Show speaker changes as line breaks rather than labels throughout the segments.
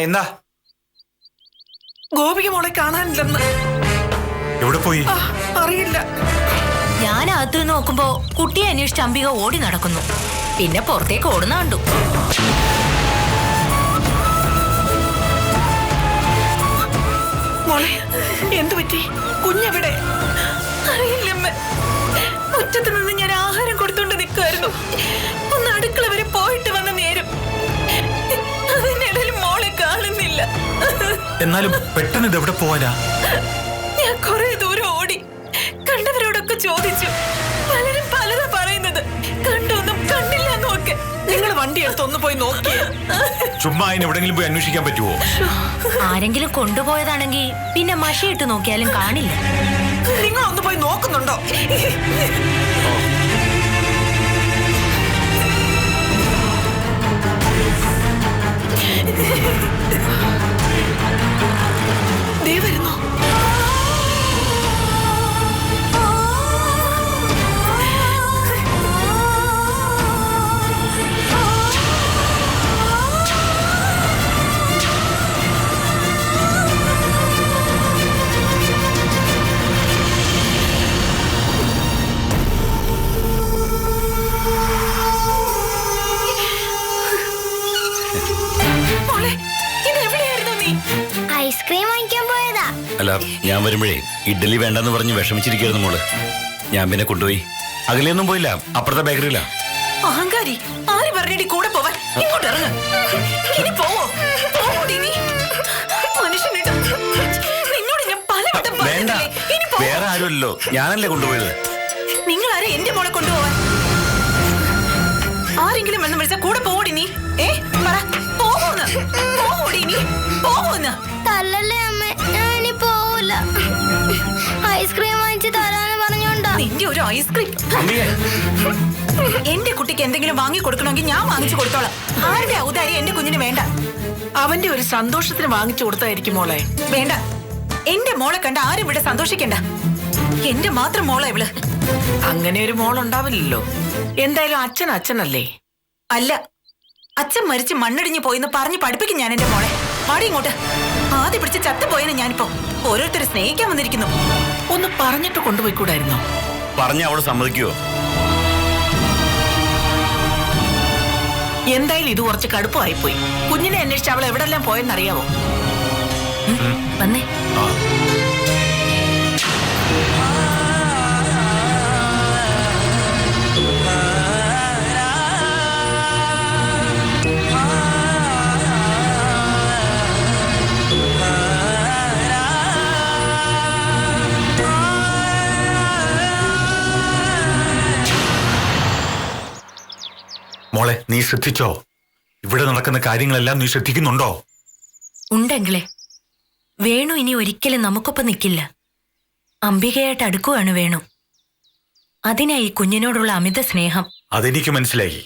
എന്താ
ഗോപിക മോളെ കാണാനില്ലെന്ന്.
എവിടെ പോയി
അറിയില്ല.
ഞാൻ അകത്ത് നോക്കുമ്പോ കുട്ടിയെ അന്വേഷിച്ച് അംബിക ഓടി നടക്കുന്നു. പിന്നെ പുറത്തേക്ക് ഓടുന്ന കണ്ടു.
മോളെ എന്തു പറ്റി? കുഞ്ഞെവിടെ? അറിയില്ലമ്മ. മുറ്റത്ത് നിന്ന് ഞാൻ ആഹാരം കൊടുത്തോണ്ട് നിൽക്കുമായിരുന്നു. ഒന്ന് അടുക്കള വരെ പോയിട്ട് വന്ന നേരം അതിനിടയിൽ മോളെ കാണുന്നില്ല.
എന്നാലും പെട്ടെന്ന് ഇത് എവിടെ പോവാനാ?
ഞാൻ കുറെ ദൂരം ഓടി. കണ്ടവരോടൊക്കെ ചോദിച്ചു. പലരും പലതാ പറയുന്നത്. കണ്ടൊന്നും കണ്ടില്ല നോക്ക്. നിങ്ങൾ വണ്ടി എടുത്ത് ഒന്ന് പോയി നോക്കിയേ.
ചുമ്മാ അതിന് എവിടെങ്കിലും പോയി അന്വേഷിക്കാൻ പറ്റുമോ?
ആരെങ്കിലും കൊണ്ടുപോയതാണെങ്കിൽ പിന്നെ മഷിയിട്ട് നോക്കിയാലും കാണില്ല.
നിങ്ങൾ ഒന്ന് പോയി നോക്കുന്നുണ്ടോ? ദേ വരുന്നു.
ഐസ്ക്രീം വാങ്ങിക്കാൻ പോയതാ.
അല്ല, ഞാൻ വരുമ്പോഴേ ഇഡ്ഡലി വേണ്ടെന്ന് പറഞ്ഞ് വിഷമിച്ചിരിക്കുന്നു മോള്. ഞാൻ പിന്നെ കൊണ്ടുപോയി. അകലെയൊന്നും പോയില്ല, അപ്പുറത്തെ ബേക്കറിയിലാ.
അഹങ്കാരി, ആര് പറഞ്ഞിട്ട് കൂടെ പോവാൻ? ഇങ്ങോട്ട് ഇറങ്ങ. ഇനി പോവോ? നിന്നോട് ഞാൻ പലവട്ടം
വേണ്ട, വേറെ ആരുമല്ലോ, ഞാനല്ലേ കൊണ്ടുപോയത്.
നിങ്ങൾ ആരെ എന്റെ മോളെ കൊണ്ടുപോവാൻ? ആരെങ്കിലും എന്ന് വിളിച്ചാ കൂടെ പോടി നീ. പറ, പോവോന്ന്? പോവോടി നീ? പോവോന്ന്?
തല്ലല്ലേ അമ്മ, ഞാനി പോവില്ല. ഐസ്ക്രീം വാങ്ങിച്ച് തരാന്ന് പറഞ്ഞോണ്ടാ.
നിന്റെ ഒരു ഐസ്ക്രീം. എന്റെ കുട്ടിക്ക് എന്തെങ്കിലും വാങ്ങി കൊടുക്കണമെങ്കിൽ ഞാൻ വാങ്ങിച്ചു കൊടുത്തോളാം. ആരുടെ ഔദാര്യം എന്റെ കുഞ്ഞിന് വേണ്ട. അവന്റെ ഒരു സന്തോഷത്തിന് വാങ്ങിച്ചു കൊടുത്തായിരിക്കും മോളെ. വേണ്ട, എന്റെ മോളെ കണ്ട ആരും ഇവിടെ സന്തോഷിക്കണ്ട. എന്റെ മാത്രം മോളെ ഇവള്. അങ്ങനെ ഒരു മോളുണ്ടാവില്ലല്ലോ. എന്തായാലും അച്ഛൻ അച്ഛനല്ലേ? അല്ല, അച്ഛൻ മരിച്ച് മണ്ണടിഞ്ഞു പോയിന്ന് പറഞ്ഞ് പഠിപ്പിക്കും ഞാൻ എന്റെ മോളെ. ആടി ഇങ്ങോട്ട്. ആദ്യം പിടിച്ച് ചത്തുപോയെന്ന് ഞാനിപ്പോ. ഓരോരുത്തരെ സ്നേഹിക്കാൻ വന്നിരിക്കുന്നു. ഒന്ന് പറഞ്ഞിട്ട് കൊണ്ടുപോയിക്കൂടായിരുന്നോ?
പറഞ്ഞ അവള് സമ്മതിക്കുവോ?
എന്തായാലും ഇത് കുറച്ച് കടുപ്പമായി പോയി. കുഞ്ഞിനെ അന്വേഷിച്ച് അവൾ എവിടെല്ലാം പോയെന്നറിയാവോ?
വന്നേ.
മോളെ, നീ ശ്രദ്ധിച്ചോ? ഇവിടെ നടക്കുന്ന കാര്യങ്ങളെല്ലാം നീ ശ്രദ്ധിക്കുന്നുണ്ടോ?
ഉണ്ടെങ്കിലേ വേണു ഇനി ഒരിക്കലും നമുക്കൊപ്പം നിൽക്കില്ല. അംബികയായിട്ട് അടുക്കുവാണ് വേണു. അതിനായി കുഞ്ഞിനോടുള്ള അമിത സ്നേഹം.
അതെനിക്ക് മനസ്സിലായി.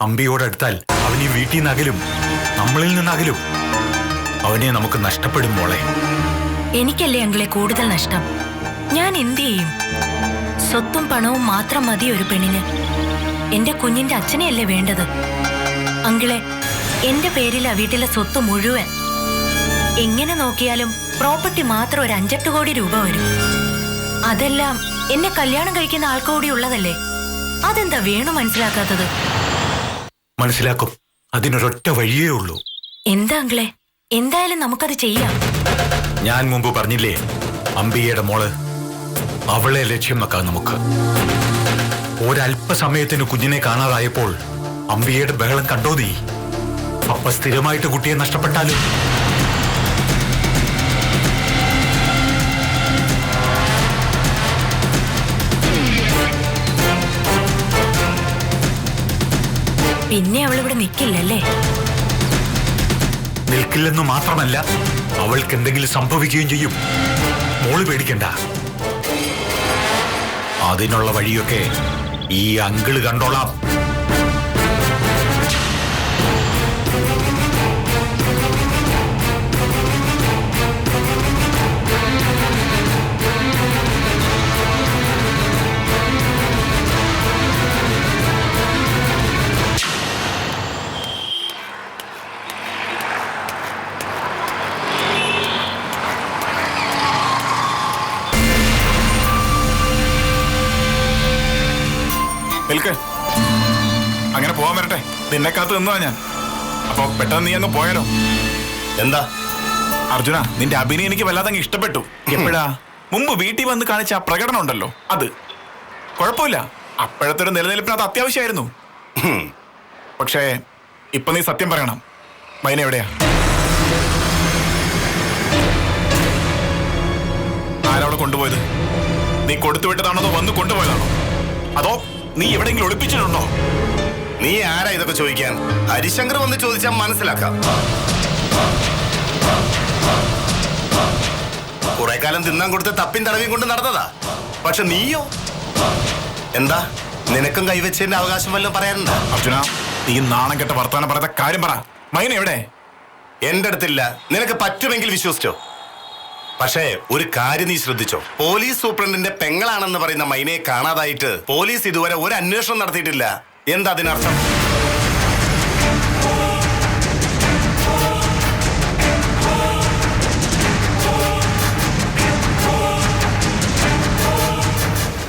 അമ്പിയോടടുത്താൽ അവൻ ഈ വീട്ടിൽ നിന്ന് അകലും, നമ്മളിൽ നിന്ന് അകലും. അവനെ നമുക്ക് നഷ്ടപ്പെടും മോളെ.
എനിക്കല്ലേ അങ്കിളെ കൂടുതൽ നഷ്ടം. ഞാൻ എന്ത് ചെയ്യും? സ്വത്തും പണവും മാത്രം മതി ഒരു പെണ്ണിന്. എന്റെ കുഞ്ഞിന്റെ അച്ഛനെയല്ലേ വേണ്ടത്? അങ്കിളെ, എന്റെ പേരിലാ വീട്ടിലെ സ്വത്ത് മുഴുവൻ. എങ്ങനെ നോക്കിയാലും പ്രോപ്പർട്ടി മാത്രം ഒരു 5-8 കോടി രൂപ വരും. അതെല്ലാം എന്നെ കല്യാണം കഴിക്കുന്ന ആൾക്കൂടി ഉള്ളതല്ലേ. അതെന്താ വേണു മനസ്സിലാക്കാത്തത്?
മനസ്സിലാക്കും. അതിനൊരൊറ്റ വഴിയേ ഉള്ളൂ.
എന്താ അങ്കിളെ? എന്തായാലും നമുക്കത് ചെയ്യാം.
ഞാൻ മുമ്പ് പറഞ്ഞില്ലേ, അംബികയുടെ മോള്. അവളെ ലക്ഷ്യം വെക്കാം നമുക്ക്. ഒരല്പസമയത്തിന് കുഞ്ഞിനെ കാണാതായപ്പോൾ അംബികയുടെ ബഹളം കണ്ടോ നീ? അപ്പൊ സ്ഥിരമായിട്ട് കുട്ടിയെ നഷ്ടപ്പെട്ടാലും.
പിന്നെ അവളിവിടെ നിൽക്കില്ലല്ലേ?
നിൽക്കില്ലെന്ന് മാത്രമല്ല, അവൾക്ക് എന്തെങ്കിലും സംഭവിക്കുകയും ചെയ്യും. മോള് പേടിക്കണ്ട. അതിനുള്ള വഴിയൊക്കെ ഈ അങ്കിള് കണ്ടോളാം.
നിൽക്ക്. അങ്ങനെ പോവാൻ വരട്ടെ. നിന്നെ കാത്ത് നിന്നതാ ഞാൻ. അപ്പൊ പെട്ടെന്ന് നീ അങ്ങ് പോയാലോ?
എന്താ
അർജുന, നിന്റെ അഭിനയം എനിക്ക് വല്ലാതെ അങ്ങ് ഇഷ്ടപ്പെട്ടു. എപ്പോഴാ? മുമ്പ് വീട്ടിൽ വന്ന് കാണിച്ച ആ പ്രകടനം ഉണ്ടല്ലോ, അത് കുഴപ്പമില്ല. അപ്പോഴത്തെ ഒരു നിലനിൽപ്പിന് അത് അത്യാവശ്യമായിരുന്നു. പക്ഷേ ഇപ്പൊ നീ സത്യം പറയണം, മൈന എവിടെയാ? ആരവിടെ കൊണ്ടുപോയത്? നീ കൊടുത്തുവിട്ടതാണോ അതോ വന്ന് കൊണ്ടുപോയതാണോ? അതോ നീ എവിടെയെങ്കിലും ഒളിപ്പിച്ചിട്ടുണ്ടോ?
നീ ആരാ ഇതൊക്കെ ചോദിക്കാൻ? ഹരിശങ്കർ വന്ന് ചോദിച്ചാൽ മനസ്സിലാക്കാം. കുറെ കാലം തിന്നാൻ കൊടുത്ത് തപ്പിൻ തടവിയും കൊണ്ട് നടന്നതാ. പക്ഷെ നീയോ? എന്താ നിനക്കും കൈവച്ചതിന്റെ അവകാശം വല്ലതും പറയാനുണ്ടോ?
അർജുന, നീ നാണം കെട്ട വർത്താനം പറയാത്ത കാര്യം പറ. മൈന എവിടെ?
എന്റെ അടുത്തില്ല. നിനക്ക് പറ്റുമെങ്കിൽ വിശ്വസിച്ചോ. പക്ഷേ ഒരു കാര്യം നീ ശ്രദ്ധിച്ചോ, പോലീസ് സൂപ്രണ്ടിന്റെ പെങ്ങളാണെന്ന് പറയുന്ന മൈനയെ കാണാതായിട്ട് പോലീസ് ഇതുവരെ ഒരു അന്വേഷണം നടത്തിയിട്ടില്ല. എന്താ അതിനർത്ഥം?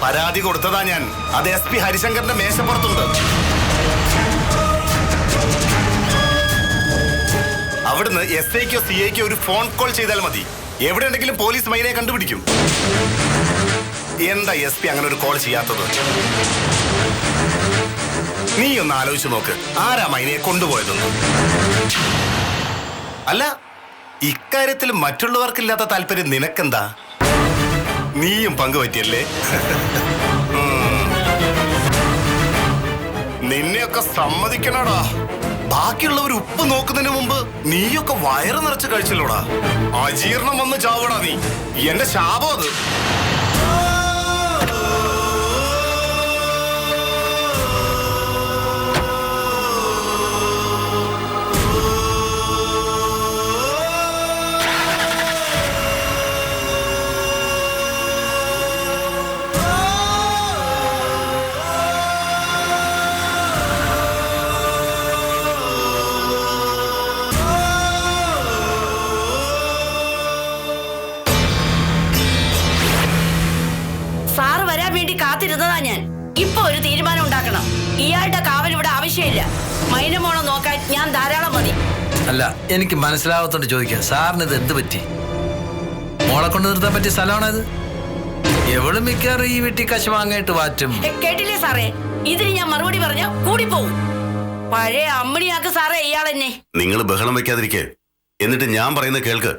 പരാതി കൊടുത്തതാ ഞാൻ. അത് SP ഹരിശങ്കറിന്റെ മേശപ്പുറത്തുണ്ട്. അവിടുന്ന് SIക്കോ CIക്കോ ഒരു ഫോൺ കോൾ ചെയ്താൽ മതി. എവിടെ ഉണ്ടെങ്കിലും പോലീസ് മൈനയെ കണ്ടുപിടിക്കും. എന്താ SP അങ്ങനെ ഒരു കോൾ ചെയ്യാത്തത്? നീ ഒന്ന് ആലോചിച്ച് നോക്ക്, ആരാ മൈനയെ കൊണ്ടുപോയതെന്ന്. അല്ല, ഇക്കാര്യത്തിൽ മറ്റുള്ളവർക്കില്ലാത്ത താല്പര്യം നിനക്കെന്താ? നീയും പങ്കുപറ്റിയല്ലേ? നിന്നെയൊക്കെ സമ്മതിക്കണടാ. ബാക്കിയുള്ളവർ ഉപ്പ് നോക്കുന്നതിന് മുമ്പ് നീയൊക്കെ വയറ് നിറച്ച് കഴിച്ചല്ലോടാ. അജീർണം വന്ന് ചാവടാ നീ. എന്റെ ശാപം അത്.
സാറ് വരാൻ വേണ്ടി കാത്തിരുന്നതാ ഞാൻ. ഇപ്പൊ ഒരു തീരുമാനം ഉണ്ടാക്കണം. ഇയാളുടെ കാവൽ ഇവിടെ ആവശ്യമില്ല. മൈനമോളെ നോക്കാൻ ഞാൻ ധാരാളം മതി.
അല്ല, എനിക്ക് മനസ്സിലാവത്തോണ്ട് ചോദിക്കാം, സാറിന് ഇത് എന്ത് പറ്റി? മോളെ കൊണ്ട് നിർത്താൻ പറ്റിയ സ്ഥലമാണത്? എവള് മിക്കാറും ഈ വീട്ടിൽ കശമാങ്ങായിട്ട് വാറ്റും.
കേട്ടില്ലേ സാറേ? ഇതിന് ഞാൻ മറുപടി പറഞ്ഞ കൂടിപ്പോവും. പഴയ അമ്മണിയാക്ക് സാറേ ഇയാളെന്നെ.
നിങ്ങൾ ബഹളം വെക്കാതിരിക്കെ. എന്നിട്ട് ഞാൻ പറയുന്നത് കേൾക്ക്.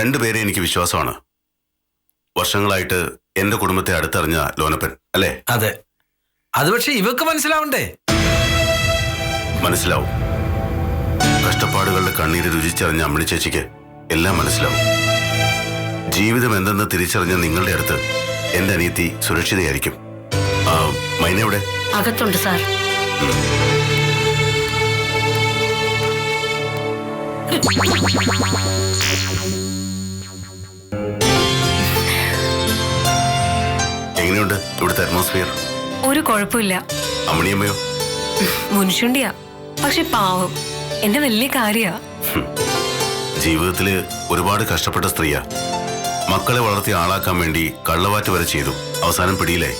രണ്ടുപേരെ എനിക്ക് വിശ്വാസമാണ്. വർഷങ്ങളായിട്ട് എന്റെ കുടുംബത്തെ അടുത്തറിഞ്ഞ ലോനപ്പൻ അല്ലേ?
അതെ. അത് പക്ഷെ ഇവക്ക് മനസ്സിലാവണ്ടേ?
മനസ്സിലാവും. കഷ്ടപ്പാടുകളുടെ കണ്ണീര് രുചിച്ചറിഞ്ഞ അമ്മണി ചേച്ചിക്ക് എല്ലാം മനസ്സിലാവും. ജീവിതം എന്തെന്ന് തിരിച്ചറിഞ്ഞ നിങ്ങളുടെ അടുത്ത് എന്റെ അനിയത്തി സുരക്ഷിതയായിരിക്കും. മൈനയുടെ
അകത്തുണ്ട് സാർ.
എങ്ങനെയുണ്ട് ഇവിടുത്തെ അറ്റ്മോസ്ഫിയർ?
ഒരു കുഴപ്പമില്ല.
അമ്മണിയമ്മയോ?
മുൻഷുണ്ടിയാ, പക്ഷെ പാവം. എന്റെ വലിയ കാര്യാ.
ജീവിതത്തില് ഒരുപാട് കഷ്ടപ്പെട്ട സ്ത്രീയാ. മക്കളെ വളർത്തി ആളാക്കാൻ വേണ്ടി കള്ളവാറ്റ് വരെ ചെയ്തു. അവസാനം പിടിയിലായി.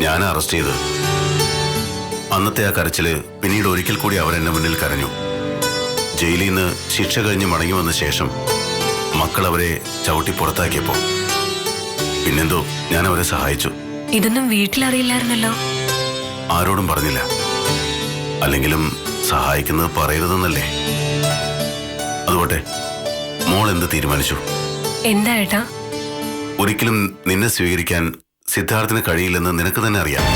ഞാൻ അറസ്റ്റ് ചെയ്തു. അന്നത്തെ ആ കരച്ചില് പിന്നീട് ഒരിക്കൽ കൂടി അവരെന്നെ മുന്നിൽ കരഞ്ഞു. ജയിലിൽ നിന്ന് ശിക്ഷ കഴിഞ്ഞ് മടങ്ങി വന്ന ശേഷം മക്കൾ അവരെ ചവിട്ടി പുറത്താക്കിയപ്പോ പിന്നെന്തോ ഞാൻ അവരെ സഹായിച്ചു.
ഇതൊന്നും വീട്ടിലറിയില്ലായിരുന്നല്ലോ.
ആരോടും പറഞ്ഞില്ല. അല്ലെങ്കിലും സഹായിക്കുന്നത് പറയരുതെന്നല്ലേ. അതുപോട്ടെ, മോൾ എന്ത് തീരുമാനിച്ചു?
എന്താ ഏട്ടാ?
ഒരിക്കലും നിന്നെ സ്വീകരിക്കാൻ സിദ്ധാർത്ഥിന് കഴിയില്ലെന്ന് നിനക്ക് തന്നെ അറിയാം.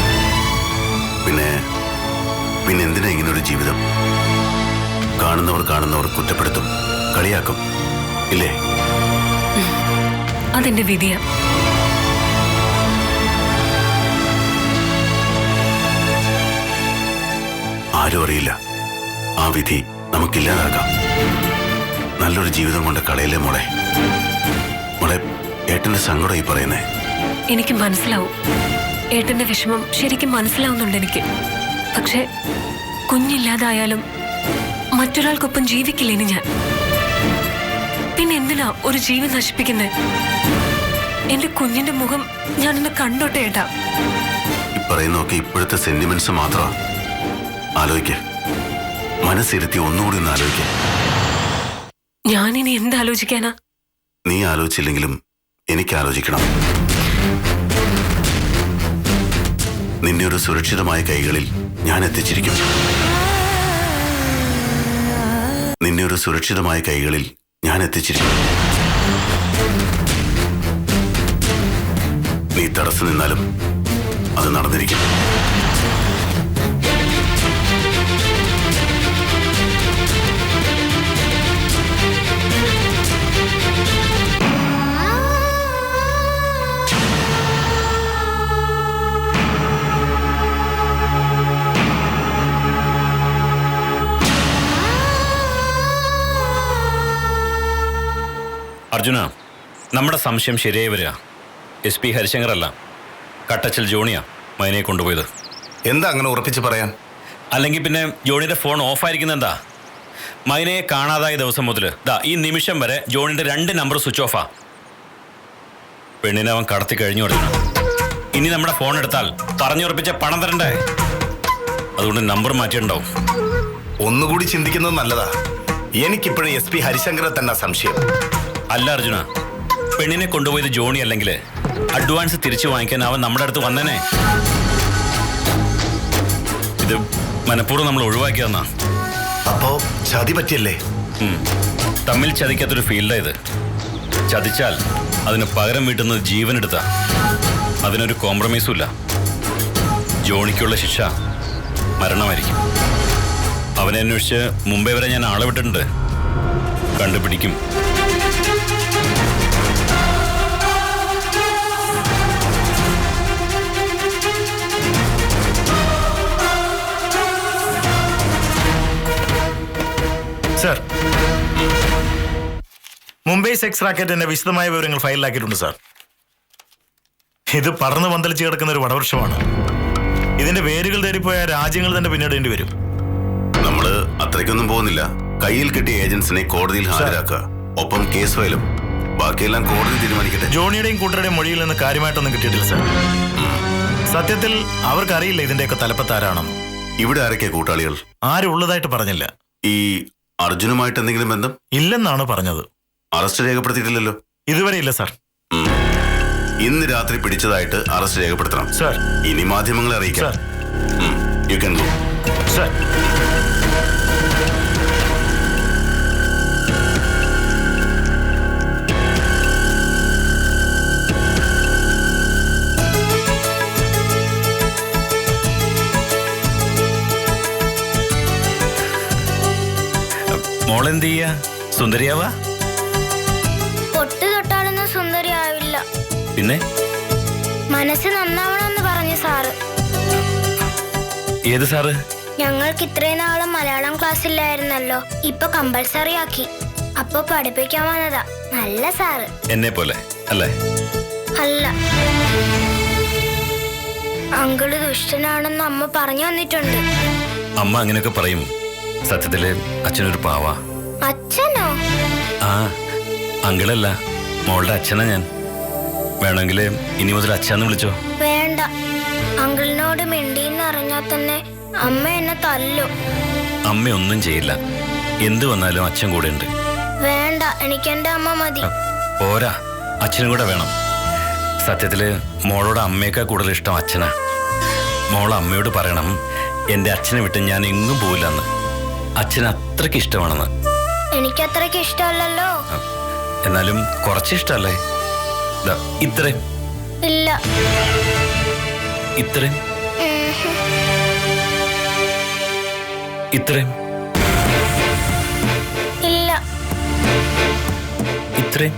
പിന്നെ എന്തിനാ ഇങ്ങനൊരു ജീവിതം? കാണുന്നവർ കുറ്റപ്പെടുത്തും, കളിയാക്കും, ഇല്ലേ?
അതെന്റെ വിധിയാ.
ആരും അറിയില്ല. ആ വിധി നമുക്കില്ലാതാക്കാം. നല്ലൊരു ജീവിതം കൊണ്ട് കളയില്ലേ മോളെ. മോളെ, ഏട്ടന്റെ സങ്കടം ഈ പറയുന്നേ.
എനിക്ക് മനസ്സിലാവും. ഏട്ടന്റെ വിഷമം ശരിക്കും മനസ്സിലാവുന്നുണ്ട് എനിക്ക്. പക്ഷെ കുഞ്ഞില്ലാതായാലും മറ്റൊരാൾക്കൊപ്പം ജീവിക്കില്ലേന് ഞാൻ. പിന്നെ എന്തിനാ ഒരു ജീവൻ നശിപ്പിക്കുന്നത്? എന്റെ കുഞ്ഞിന്റെ മുഖം ഞാനൊന്ന് കണ്ടോട്ടെ ഏട്ടാ.
പറയുന്നൊക്കെ ഇപ്പോഴത്തെ സെന്റിമെന്റ്സ് മാത്രമാ. ആലോചിക്ക, മനസ്സിരുത്തി ഒന്നുകൂടി ഒന്ന് ആലോചിക്ക.
ഞാനിനി എന്താലോചിക്കാനാ?
നീ ആലോചിച്ചില്ലെങ്കിലും എനിക്ക് ആലോചിക്കണം. നിന്നെ ഒരു സുരക്ഷിതമായ കൈകളിൽ ഞാൻ എത്തിച്ചിരിക്കും. നിന്നെ ഒരു സുരക്ഷിതമായ കൈകളിൽ ഞാൻ എത്തിച്ചിരിക്കും. നീ തടസ്സം നിന്നാലും അത് നടന്നിരിക്കും.
അർജുന, നമ്മുടെ സംശയം ശരിയായി വരിക. SP ഹരിശങ്കർ അല്ല, കട്ടച്ചൽ ജോണിയാ മൈനയെ കൊണ്ടുപോയത്.
എന്താ അങ്ങനെ ഉറപ്പിച്ച് പറയാൻ?
അല്ലെങ്കിൽ പിന്നെ ജോണിയുടെ ഫോൺ ഓഫായിരിക്കുന്ന എന്താ? മൈനയെ കാണാതായ ദിവസം മുതൽ ഈ നിമിഷം വരെ ജോണിയുടെ 2 നമ്പർ സ്വിച്ച് ഓഫാ. പെണ്ണിനെ അവൻ കടത്തി കഴിഞ്ഞു. അർജുന, ഇനി നമ്മുടെ ഫോൺ എടുത്താൽ പറഞ്ഞുറപ്പിച്ച പണം തരണ്ടേ? അതുകൊണ്ട് നമ്പർ മാറ്റിയിട്ടുണ്ടാവും.
ഒന്നുകൂടി ചിന്തിക്കുന്നത് നല്ലതാ. എനിക്കിപ്പോഴും SP ഹരിശങ്കറെ തന്നെ സംശയം.
അല്ല അർജുന, പെണ്ണിനെ കൊണ്ടുപോയത് ജോണി അല്ലെങ്കിൽ അഡ്വാൻസ് തിരിച്ചു വാങ്ങിക്കാൻ അവൻ നമ്മുടെ അടുത്ത് വന്നേനെ. ഇത് മനഃപൂർവ്വം നമ്മൾ ഒഴിവാക്കിയതെന്നാ.
അപ്പോ ചതി പറ്റിയല്ലേ?
തമ്മിൽ ചതിക്കാത്തൊരു ഫീൽഡാ ഇത്. ചതിച്ചാൽ അതിന് പകരം വീട്ടുന്നത് ജീവനെടുത്താ. അതിനൊരു കോംപ്രമൈസും ഇല്ല. ജോണിക്കുള്ള ശിക്ഷ മരണമായിരിക്കും. അവനെ അന്വേഷിച്ച് മുംബൈ വരെ ഞാൻ ആളെ വിട്ടിട്ടുണ്ട്. കണ്ടുപിടിക്കും.
സർ, മുംബൈ സെക്സ് റാക്കറ്റിന്റെ വിശദമായ വിവരങ്ങൾ ഫയലിലാക്കിയിട്ടുണ്ട് സാർ. ഇത് പടർന്ന് പന്തലിച്ച് കിടക്കുന്ന ഒരു വടവൃക്ഷമാണ്. ഇതിന്റെ വേരുകൾ തേടിപ്പോയ രാജ്യങ്ങൾ തന്നെ പിന്നിടേണ്ടി വരും.
നമ്മള് അത്രയ്ക്കൊന്നും പോകുന്നില്ല. കയ്യിൽ കിട്ടിയ ഏജൻസിനെ കോടതിയിൽ ഹാജരാക്കുക. ഒപ്പം കേസ് ഫയലും. ബാക്കിയെല്ലാം കോടതി തീരുമാനിക്കട്ടെ.
ജോണിയുടെയും കൂട്ടരുടെയും മൊഴിയിൽ നിന്ന് കാര്യമായിട്ടൊന്നും കിട്ടിയിട്ടില്ല സാർ. സത്യത്തിൽ അവർക്കറിയില്ല ഇതിന്റെയൊക്കെ തലപ്പത്ത് ആരാണെന്ന്.
ഇവിടെ ആരൊക്കെയാ കൂട്ടാളികൾ?
ആരും ഉള്ളതായിട്ട് പറഞ്ഞില്ല.
ഈ അർജുനുമായിട്ട് എന്തെങ്കിലും ബന്ധം?
ഇല്ലെന്നാണ് പറഞ്ഞത്.
അറസ്റ്റ് രേഖപ്പെടുത്തിയിട്ടില്ലല്ലോ?
ഇതുവരെ ഇല്ല സാർ.
ഇന്ന് രാത്രി പിടിച്ചതായിട്ട് അറസ്റ്റ് രേഖപ്പെടുത്തണം
സാർ.
ഇനി മാധ്യമങ്ങളെ അറിയിക്കാം. You can go
sir.
മോളെന്ത് ചെയ്യാ? സുന്ദരിയാവാ?
പൊട്ട് തൊട്ടാലൊന്നും സുന്ദരി ആവില്ല.
പിന്നെ
മനസ്സ് നന്നാവണമെന്ന് പറഞ്ഞു സാറ്.
ഏത് സാറ്?
ഞങ്ങൾക്ക് ഇത്രയും നാളും മലയാളം ക്ലാസ്സിലായിരുന്നല്ലോ, ഇപ്പൊ കമ്പൽസറി ആക്കി. അപ്പൊ പഠിപ്പിക്കാൻ വന്നതാ. നല്ല സാറ്.
എന്നെ പോലെ അല്ലേ?
അല്ല, അങ്കിള് ദുഷ്ടനാണെന്ന് അമ്മ പറഞ്ഞു വന്നിട്ടുണ്ട്.
അമ്മ അങ്ങനെയൊക്കെ പറയും. സത്യത്തില് അച്ഛനൊരു പാവാ.
അച്ഛനോ?
ആ, അങ്കിളല്ല, മോളുടെ അച്ഛനാ ഞാൻ. വേണമെങ്കിൽ ഇനി മുതൽ അച്ഛന്ന് വിളിച്ചോ.
വേണ്ട, അങ്കിളിനോട് മിണ്ടിന്ന് അറിഞ്ഞാൽ തന്നെ അമ്മ എന്നെ തല്ലും.
അമ്മ ഒന്നും ചെയ്യില്ല. എന്ത് വന്നാലും അച്ഛൻ കൂടെ ഉണ്ട്.
വേണ്ട, എനിക്ക് എന്റെ അമ്മ മതി.
പോരാ, അച്ഛനും കൂടെ വേണം. സത്യത്തില് മോളോട് അമ്മയേക്കാൾ കൂടുതൽ ഇഷ്ടം അച്ഛനാ. മോൾ അമ്മയോട് പറയണം എന്റെ അച്ഛനെ വിട്ട് ഞാൻ എങ്ങും പോവില്ലെന്ന്. അച്ഛന് അത്രയ്ക്ക് ഇഷ്ടമാണെന്ന്.
എനിക്ക് അത്രയ്ക്ക് ഇഷ്ടമല്ലല്ലോ.
എന്നാലും കുറച്ചിഷ്ടല്ലേ? ഇത്രയും
ഇല്ല.
ഇത്രയും ഇത്രയും
ഇല്ല.
ഇത്രയും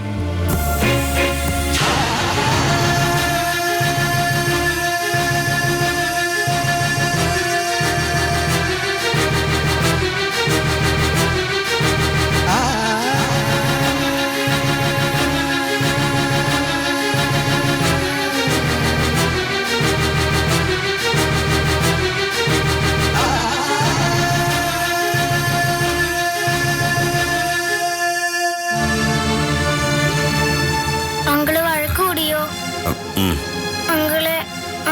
അങ്കിളെ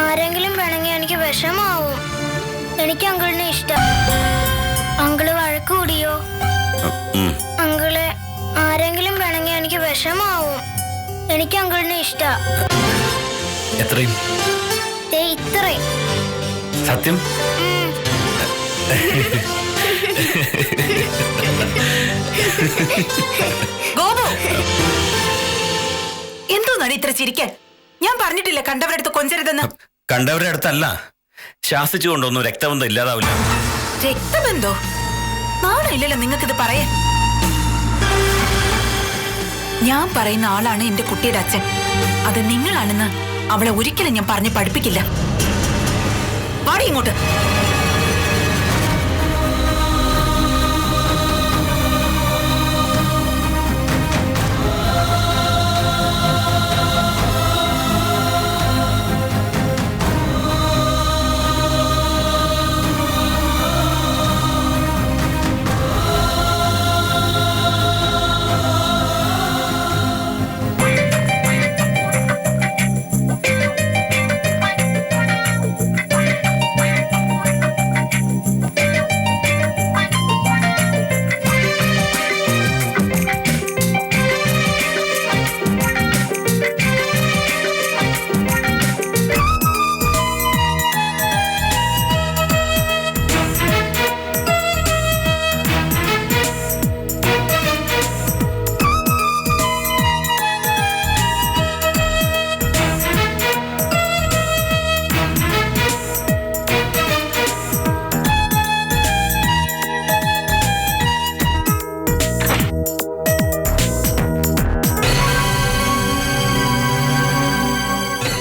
ആരെങ്കിലും വേണമെങ്കിൽ എനിക്ക് വിഷമാവും. എനിക്ക് അങ്കിളിനെ ഇഷ്ടം. അങ്കിള് വഴക്ക് കൂടിയോ? അങ്കിളെ ആരെങ്കിലും വേണമെങ്കിൽ എനിക്ക് വിഷമാവും. എനിക്ക് അങ്കിളിനെ ഇഷ്ടം.
എത്രയും
ഇത്രയും
സത്യം.
ഗോപു, എന്തോന്നാണ് ഇത്ര ചിരിക്കാൻ? ഞാൻ പറഞ്ഞിട്ടില്ല കണ്ടവരുടെ അടുത്ത് കൊഞ്ചരുതെന്ന്.
കണ്ടവരുടെ അടുത്തല്ല, ശാസിച്ചു കൊണ്ടൊന്നും രക്തബന്ധം ഇല്ലാതാവില്ല.
രക്തബന്ധോ? നാണില്ലല്ലോ നിങ്ങൾക്കിത് പറയാൻ. ഞാൻ പറയുന്ന ആളാണ് എന്റെ കുട്ടിയുടെ അച്ഛൻ. അത് നിങ്ങളാണെന്ന് അവളെ ഒരിക്കലും ഞാൻ പറഞ്ഞ് പഠിപ്പിക്കില്ല. പാടി ഇങ്ങോട്ട്.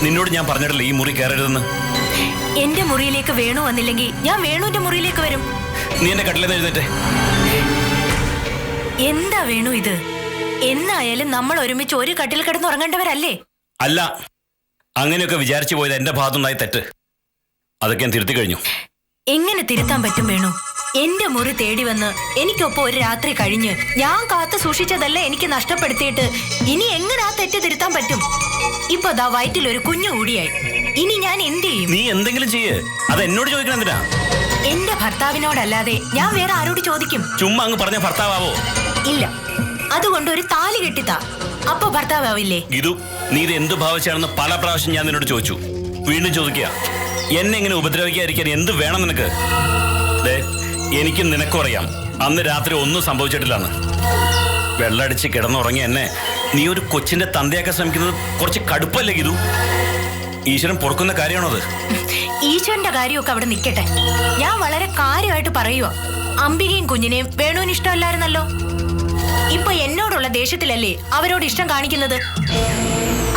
നിന്നോട് ഞാൻ പറഞ്ഞിട്ടില്ല ഈ മുറി കയറരുതെന്ന്.
എന്റെ മുറിയിലേക്ക് വേണു വന്നില്ലെങ്കിൽ ഞാൻ വേണുവിന്റെ മുറിയിലേക്ക് വരും.
നീ എന്നെ കട്ടിലെന്ന് എഴുന്നേറ്റെ.
എന്താ വേണു ഇത്? എന്നായാലും നമ്മൾ ഒരുമിച്ച് ഒരു കട്ടിൽ കിടന്നുറങ്ങേണ്ടവരല്ലേ?
അല്ല, അങ്ങനെയൊക്കെ വിചാരിച്ചു പോയത് എന്റെ ഭാഗത്തുണ്ടായ തെറ്റ്. അതൊക്കെ ഞാൻ തിരുത്തി കഴിഞ്ഞു.
എങ്ങനെ തിരുത്താൻ പറ്റും വേണു? എന്റെ മുറി തേടി വന്ന് എനിക്കൊപ്പം ഒരു രാത്രി കഴിഞ്ഞ് ഞാൻ കാത്തു സൂക്ഷിച്ചതല്ലേ എനിക്ക് നഷ്ടപ്പെടുത്തിയിട്ട് ഇനി എങ്ങനെ ആ തെറ്റ് തിരുത്താൻ പറ്റും? ഇപ്പൊ ദാ വയറ്റിൽ ഒരു കുഞ്ഞു കൂടിയായി. ഇനി ഞാൻ എന്ത് ചെയ്യും?
നീ എന്തെങ്കിലും ചെയ്യ്. അത് എന്നോട് ചോദിക്കണം എന്തിനാ?
എന്റെ ഭർത്താവിനോടല്ലാതെ ഞാൻ വേറെ ആരോട് ചോദിക്കും?
ചുമ്മാ അങ്ങ് പറഞ്ഞ ഭർത്താവോ?
ഇല്ല, അതുകൊണ്ട് ഒരു താലി കെട്ടിത്താ, അപ്പൊ ഭർത്താവില്ലേ?
ഗീതു, നീ ഇത് എന്ത് ഭാവിച്ചാണെന്ന് പല പ്രാവശ്യം ഞാൻ നിന്നോട് ചോദിച്ചു. വീണ്ടും ചോദിക്കുക. എന്നെ ഇങ്ങനെ ഉപദ്രവിക്കാതിരിക്കാൻ എന്ത് വേണം നിനക്ക്? എനിക്കും നിനക്കും അറിയാം അന്ന് രാത്രി ഒന്നും സംഭവിച്ചിട്ടില്ലെന്ന്. വെള്ളടിച്ച് കിടന്നുറങ്ങി എന്നെ നീ ഒരു കൊച്ചിന്റെ തന്തയാക്കാൻ ശ്രമിക്കുന്നത് കുറച്ച് കടുപ്പല്ലേ ഗീതു? ഈശ്വരൻ പൊറുക്കുന്ന കാര്യമാണോ അത്?
ഈശ്വരന്റെ കാര്യമൊക്കെ അവിടെ നിൽക്കട്ടെ. ഞാൻ വളരെ കാര്യമായിട്ട് പറയുക. അംബികയും കുഞ്ഞിനെയും വേണുവിന് ഇഷ്ടമല്ലായിരുന്നല്ലോ. ഇപ്പൊ എന്നോടുള്ള ദേഷ്യത്തിലല്ലേ അവരോട് ഇഷ്ടം കാണിക്കുന്നത്?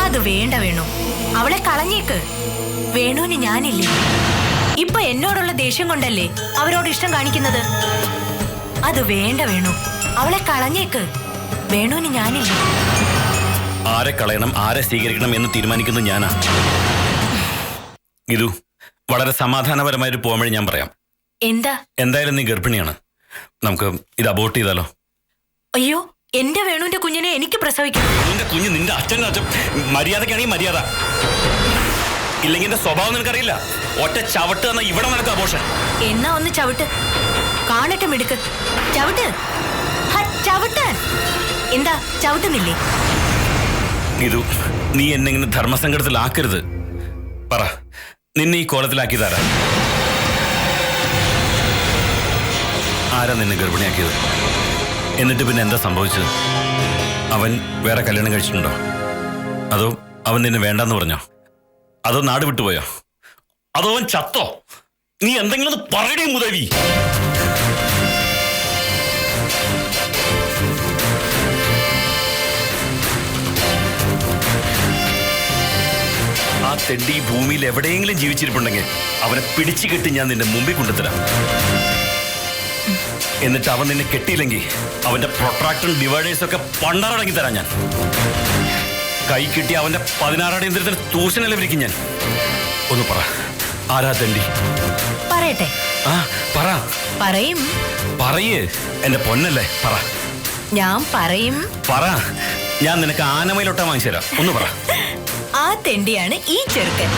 അത് വേണ്ട വേണു, അവളെ കളഞ്ഞേക്ക്. വേണുവിന് ഞാനില്ലേ. ഇപ്പൊ എന്നോടുള്ള ദേഷ്യം കൊണ്ടല്ലേ അവരോട് ഇഷ്ടം കാണിക്കുന്നത്? അത് വേണ്ട വേണു, അവളെ കളഞ്ഞേക്ക്. വേണുവിന് ഞാനില്ലേ.
ആരെ കളയണം ആരെ സ്വീകരിക്കണം എന്ന് തീരുമാനിക്കുന്നത് ഞാനാ. ഗീതു, വളരെ സമാധാനപരമായൊരു പോംവഴി ഞാൻ പറയാം.
എന്താ?
എന്തായാലും നീ ഗർഭിണിയാണ്. നമുക്ക് ഇത് അബോർട്ട് ചെയ്താലോ?
അയ്യോ, എന്റെ വേണുവിന്റെ കുഞ്ഞിനെ എനിക്ക് പ്രസവിക്കണം.
നിന്റെ കുഞ്ഞ് നിന്റെ അച്ഛൻ്റെ അച്ഛൻ. മര്യാദക്കാണെങ്കിൽ മര്യാദ, ഇല്ലെങ്കിൽ എന്റെ സ്വഭാവം നിനക്കറിയില്ല. ഒറ്റ ചവിട്ട് തന്ന ഇവിടെ നിനക്ക് അബോർഷൻ.
എന്നാ ഒന്ന് ചവിട്ട് കാണട്ടെ മിടുക്ക്. ചവിട്ട്, ചവിട്ടാൻ. എന്താ ചവിട്ടുന്നില്ലേ?
ഗീതു, നീ എന്നെങ്ങനെ ധർമ്മസങ്കടത്തിലാക്കരുത്. പറ, നിന്നെ ഈ കോലത്തിലാക്കി തരാം. ആരാ നിന്നെ ഗർഭിണിയാക്കിയത്? എന്നിട്ട് പിന്നെ എന്താ സംഭവിച്ചത്? അവൻ വേറെ കല്യാണം കഴിച്ചിട്ടുണ്ടോ? അതോ അവൻ നിന്നെ വേണ്ടെന്ന് പറഞ്ഞോ? അതോ നാട് വിട്ടുപോയോ? അതോ അവൻ ചത്തോ? നീ എന്തെങ്കിലും പറയണേ മുതവി. ആ തെണ്ടി ഭൂമിയിൽ എവിടെയെങ്കിലും ജീവിച്ചിരിപ്പുണ്ടെങ്കിൽ അവനെ പിടിച്ചു കെട്ടി ഞാൻ നിന്റെ മുമ്പിൽ കൊണ്ടുതരാം. എന്നിട്ട് അവൻ നിന്നെ കെട്ടിയില്ലെങ്കിൽ അവന്റെ പ്രൊട്രാക്ടറും ഡിവൈഡേഴ്സും ഒക്കെ പണ്ടാറടങ്ങി തരാം ഞാൻ. കൈ കിട്ടി അവന്റെ 16 അടിയന്തരത്തിന് തൂഷണല വിളിക്കും ഞാൻ. ഒന്ന് പറ, ആരാ തെണ്ടി?
പറയട്ടെ.
ആ പറ.
പറയും.
പറയേ, എന്റെ പൊന്നല്ലേ, പറ.
ഞാൻ പറയും.
പറ, ഞാൻ നിനക്ക് ആനമയിലൊട്ടാ വാങ്ങിച്ചു തരാം. ഒന്ന് പറ.
ആ തെണ്ടിയാണ് ഈ ചെറുക്കൻ.